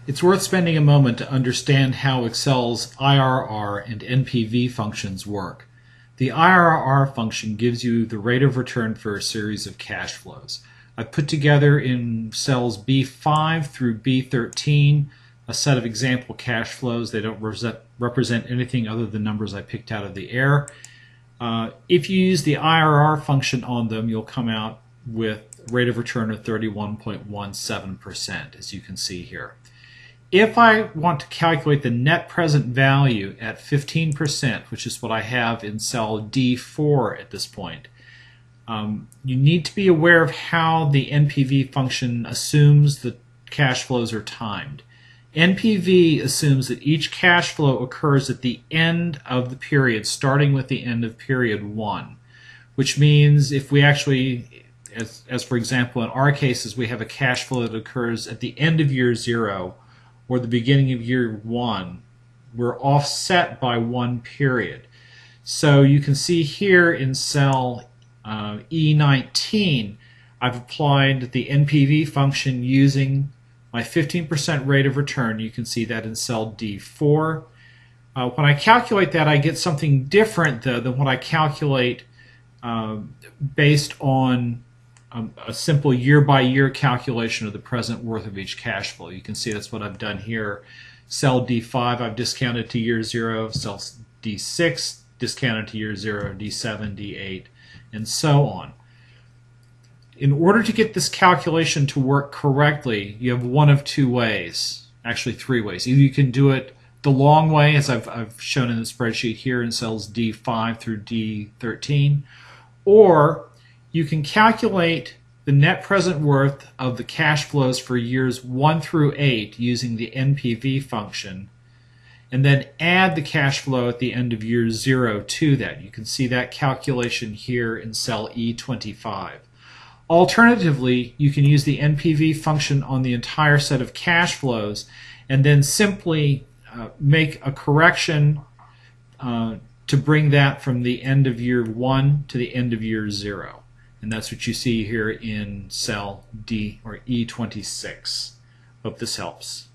It's worth spending a moment to understand how Excel's IRR and NPV functions work. The IRR function gives you the rate of return for a series of cash flows. I've put together in cells B5 through B13 a set of example cash flows. They don't represent anything other than numbers I picked out of the air. If you use the IRR function on them, you'll come out with a rate of return of 31.17%, as you can see here. If I want to calculate the net present value at 15%, which is what I have in cell D4 at this point, you need to be aware of how the NPV function assumes the cash flows are timed. NPV assumes that each cash flow occurs at the end of the period, starting with the end of period 1, which means if we actually, as for example in our cases, we have a cash flow that occurs at the end of year 0 or the beginning of year 1, we're offset by one period. So you can see here in cell E19, I've applied the NPV function using my 15% rate of return. You can see that in cell D4. When I calculate that, I get something different though than what I calculate based on a simple year-by-year calculation of the present worth of each cash flow. You can see that's what I've done here. Cell D5 I've discounted to year 0, cell D6 discounted to year 0, D7, D8, and so on. In order to get this calculation to work correctly, you have one of two ways, actually three ways. Either you can do it the long way, as I've shown in the spreadsheet here in cells D5 through D13, or you can calculate the net present worth of the cash flows for years 1 through 8 using the NPV function, and then add the cash flow at the end of year 0 to that. You can see that calculation here in cell E25. Alternatively, you can use the NPV function on the entire set of cash flows and then simply make a correction to bring that from the end of year 1 to the end of year 0. And that's what you see here in cell D or E26. Hope this helps.